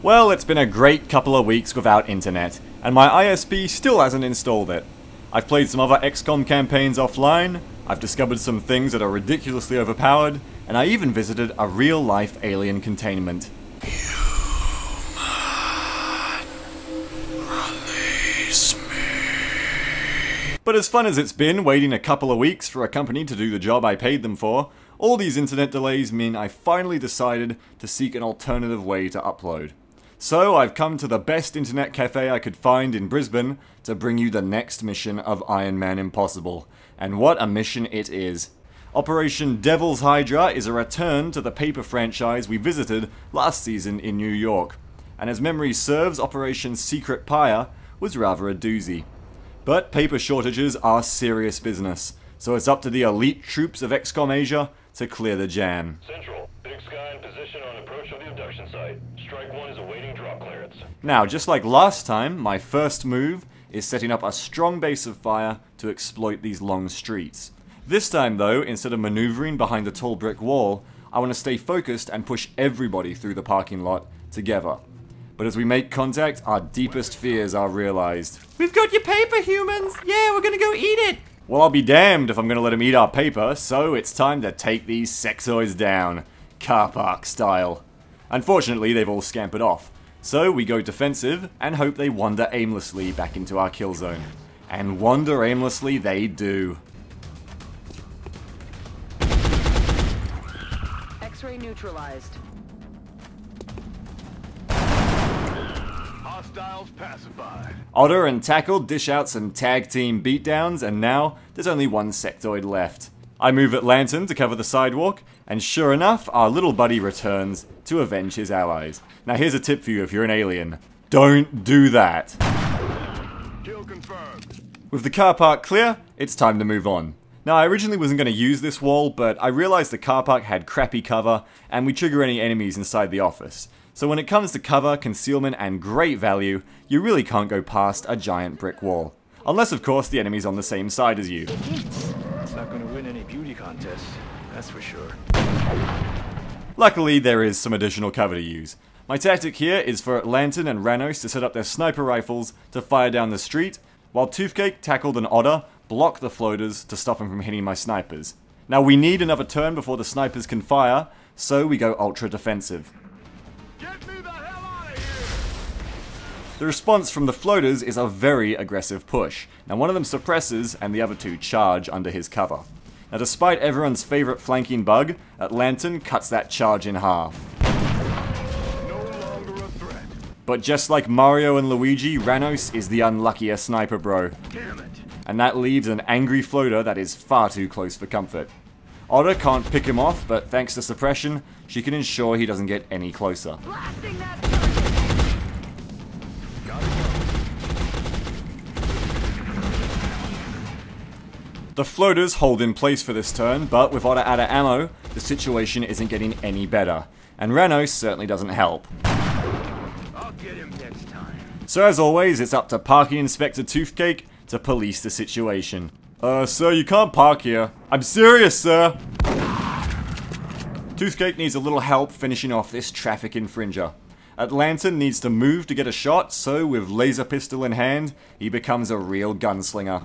Well, it's been a great couple of weeks without internet, and my ISP still hasn't installed it. I've played some other XCOM campaigns offline, I've discovered some things that are ridiculously overpowered, and I even visited a real-life alien containment. But as fun as it's been waiting a couple of weeks for a company to do the job I paid them for, all these internet delays mean I finally decided to seek an alternative way to upload. So I've come to the best internet cafe I could find in Brisbane to bring you the next mission of Iron Man Impossible. And what a mission it is. Operation Devil's Hydra is a return to the paper franchise we visited last season in New York. And as memory serves, Operation Secret Pyre was rather a doozy. But paper shortages are serious business, so it's up to the elite troops of XCOM Asia to clear the jam. Central, Big Sky in position on approach of the abduction site. Strike 1 is awaiting drop clearance. Now, just like last time, my first move is setting up a strong base of fire to exploit these long streets. This time though, instead of maneuvering behind a tall brick wall, I want to stay focused and push everybody through the parking lot together. But as we make contact, our deepest fears are realized. We've got your paper, humans! Yeah, we're gonna go eat it! Well, I'll be damned if I'm gonna let them eat our paper, so it's time to take these sexoids down. Car park style. Unfortunately, they've all scampered off. So we go defensive and hope they wander aimlessly back into our kill zone. And wander aimlessly they do. X-ray neutralized. Hostiles pacified. Otter and Tackle dish out some tag team beatdowns, and now there's only one sectoid left. I move at Lantern to cover the sidewalk, and sure enough, our little buddy returns to avenge his allies. Now here's a tip for you if you're an alien. Don't do that. Kill confirmed. With the car park clear, it's time to move on. Now I originally wasn't going to use this wall, but I realized the car park had crappy cover, and we trigger any enemies inside the office. So when it comes to cover, concealment, and great value, you really can't go past a giant brick wall. Unless of course the enemy's on the same side as you. It's not gonna win any beauty contests, that's for sure. Luckily, there is some additional cover to use. My tactic here is for Lantern and Ranos to set up their sniper rifles to fire down the street, while Toothcake, Tackled, and Otter block the floaters to stop them from hitting my snipers. Now we need another turn before the snipers can fire, so we go ultra defensive. Get me the hell out of here! The response from the floaters is a very aggressive push. Now one of them suppresses, and the other two charge under his cover. Now despite everyone's favorite flanking bug, Lantern cuts that charge in half. No longer a threat. But just like Mario and Luigi, Ranos is the unluckier sniper bro. Damn it. And that leaves an angry floater that is far too close for comfort. Otter can't pick him off, but thanks to suppression, she can ensure he doesn't get any closer. Blasting that The floaters hold in place for this turn, but with Otter out of ammo, the situation isn't getting any better. And Ranos certainly doesn't help. I'll get him next time. So as always, it's up to Parking Inspector Toothcake to police the situation. Sir, you can't park here. I'm serious, sir! Toothcake needs a little help finishing off this traffic infringer. Lantern needs to move to get a shot, so with laser pistol in hand, he becomes a real gunslinger.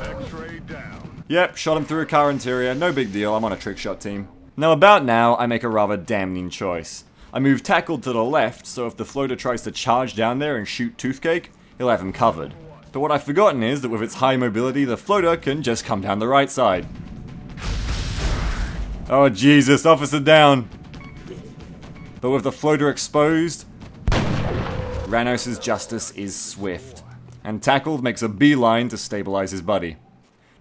X-ray down. Yep, shot him through a car interior, no big deal, I'm on a trick shot team. Now about now, I make a rather damning choice. I move Tackled to the left, so if the floater tries to charge down there and shoot Toothcake, he'll have him covered. But what I've forgotten is that with its high mobility, the floater can just come down the right side. Oh Jesus, officer down! But with the floater exposed, Ranos' justice is swift. And Tackled makes a beeline to stabilize his buddy.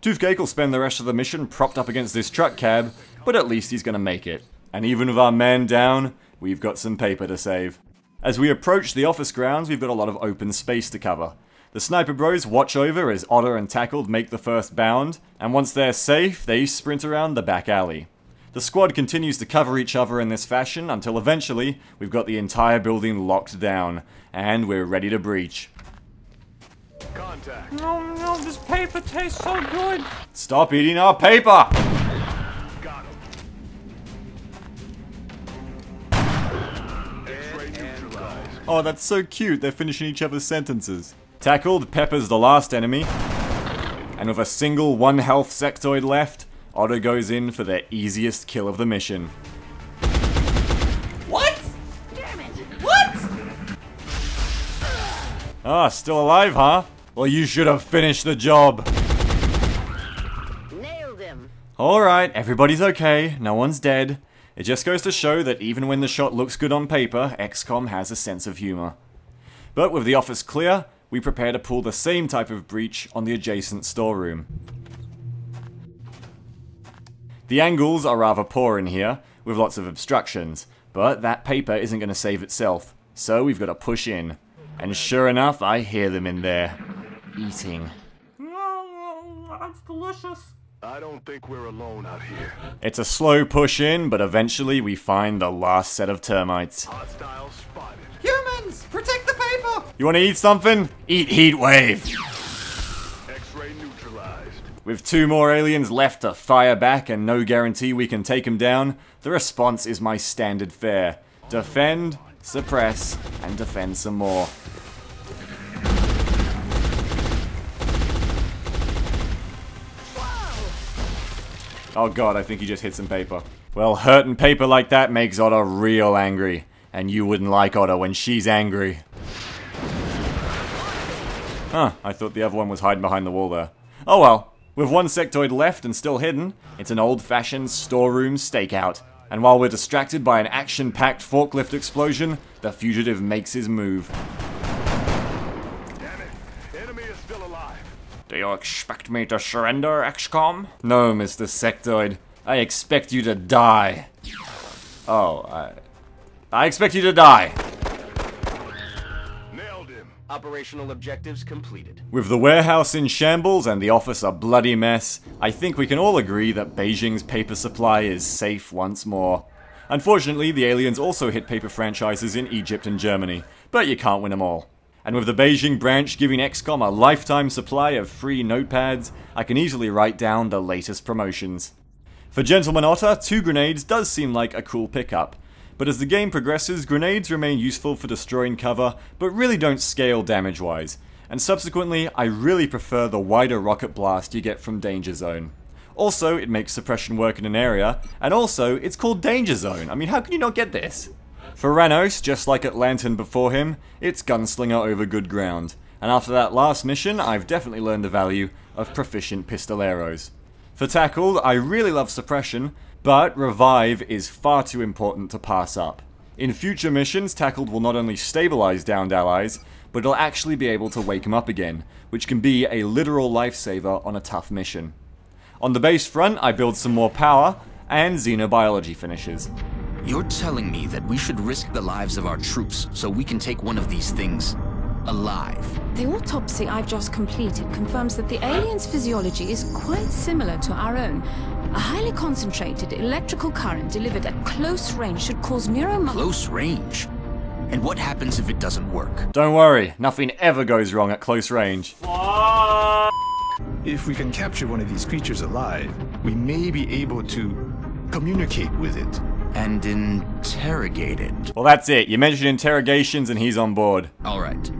Toothcake will spend the rest of the mission propped up against this truck cab, but at least he's gonna make it. And even with our man down, we've got some paper to save. As we approach the office grounds, we've got a lot of open space to cover. The sniper bros watch over as Otter and Tackled make the first bound, and once they're safe, they sprint around the back alley. The squad continues to cover each other in this fashion until eventually we've got the entire building locked down, and we're ready to breach. Contact. No, this paper tastes so good! Stop eating our paper! Got him. X-ray neutralized. Oh, that's so cute. They're finishing each other's sentences. Tackled peppers the last enemy. And with a single 1 health sectoid left, Otto goes in for the easiest kill of the mission. What? Damn it! What? Ah, still alive, huh? Well, you should have finished the job. Nailed him. Alright, everybody's okay. No one's dead. It just goes to show that even when the shot looks good on paper, XCOM has a sense of humor. But with the office clear, we prepare to pull the same type of breach on the adjacent storeroom. The angles are rather poor in here, with lots of obstructions, but that paper isn't going to save itself, so we've got to push in. And sure enough, I hear them in there, eating. That's delicious. I don't think we're alone out here. It's a slow push in, but eventually we find the last set of termites. Hostiles spotted. Humans, protect the paper! You want to eat something? Eat Heatwave! X-ray neutralized. With 2 more aliens left to fire back and no guarantee we can take them down, the response is my standard fare. Defend, suppress, and defend some more. Oh god, I think he just hit some paper. Well, hurting paper like that makes Otto real angry. And you wouldn't like Otto when she's angry. Huh, I thought the other one was hiding behind the wall there. Oh well, with 1 sectoid left and still hidden, it's an old-fashioned storeroom stakeout. And while we're distracted by an action-packed forklift explosion, the fugitive makes his move. Damn it. Enemy is still alive. Do you expect me to surrender, XCOM? No, Mr. Sectoid. I expect you to die. Oh, I expect you to die. Nailed him. Operational objectives completed. With the warehouse in shambles and the office a bloody mess, I think we can all agree that Beijing's paper supply is safe once more. Unfortunately, the aliens also hit paper franchises in Egypt and Germany, but you can't win them all. And with the Beijing branch giving XCOM a lifetime supply of free notepads, I can easily write down the latest promotions. For Gentleman Otter, 2 grenades does seem like a cool pickup, but as the game progresses, grenades remain useful for destroying cover, but really don't scale damage-wise, and subsequently, I really prefer the wider rocket blast you get from Danger Zone. Also, it makes suppression work in an area, and also, it's called Danger Zone. I mean, how can you not get this? For Ranos, just like at Lantern before him, it's Gunslinger over good ground, and after that last mission, I've definitely learned the value of proficient pistoleros. For Tackled, I really love suppression, but Revive is far too important to pass up. In future missions, Tackled will not only stabilize downed allies, but it'll actually be able to wake them up again, which can be a literal lifesaver on a tough mission. On the base front, I build some more power, and xenobiology finishes. You're telling me that we should risk the lives of our troops so we can take one of these things alive? The autopsy I've just completed confirms that the alien's physiology is quite similar to our own. A highly concentrated electrical current delivered at close range should cause Close range? And what happens if it doesn't work? Don't worry, nothing ever goes wrong at close range. If we can capture one of these creatures alive, we may be able to communicate with it. And interrogate it. Well, that's it. You mentioned interrogations and he's on board. Alright.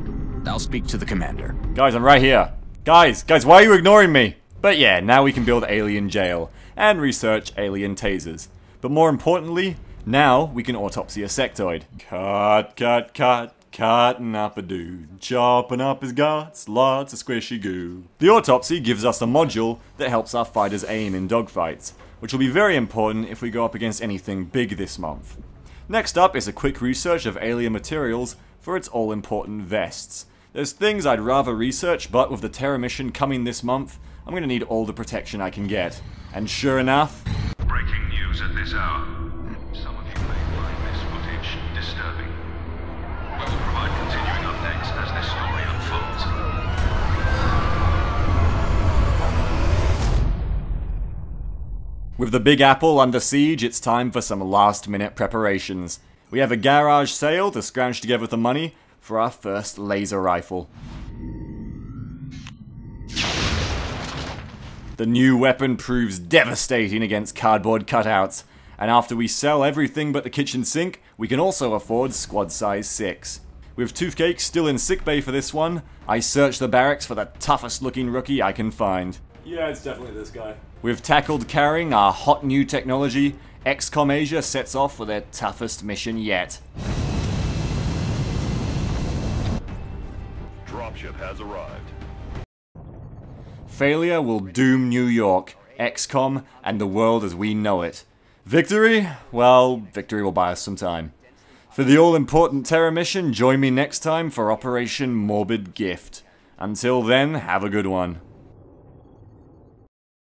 I'll speak to the commander. Guys, I'm right here. Guys, why are you ignoring me? But yeah, now we can build alien jail and research alien tasers. But more importantly, now we can autopsy a sectoid. Cutting up a dude, chopping up his guts, lots of squishy goo. The autopsy gives us a module that helps our fighters aim in dogfights, which will be very important if we go up against anything big this month. Next up is a quick research of alien materials for its all-important vests. There's things I'd rather research, but with the Terra mission coming this month, I'm going to need all the protection I can get. And sure enough... Breaking news at this hour. Some of you may find this footage disturbing. We will provide continuing updates as this story unfolds. With the Big Apple under siege, it's time for some last-minute preparations. We have a garage sale to scrounge together the money for our first laser rifle. The new weapon proves devastating against cardboard cutouts, and after we sell everything but the kitchen sink, we can also afford squad size 6. With Toothcake still in sickbay for this one, I search the barracks for the toughest looking rookie I can find. Yeah, it's definitely this guy. With Tackled carrying our hot new technology, XCOM Asia sets off for their toughest mission yet. Dropship has arrived. Failure will doom New York, XCOM, and the world as we know it. Victory? Well, victory will buy us some time. For the all-important Terror mission, join me next time for Operation Morbid Gift. Until then, have a good one.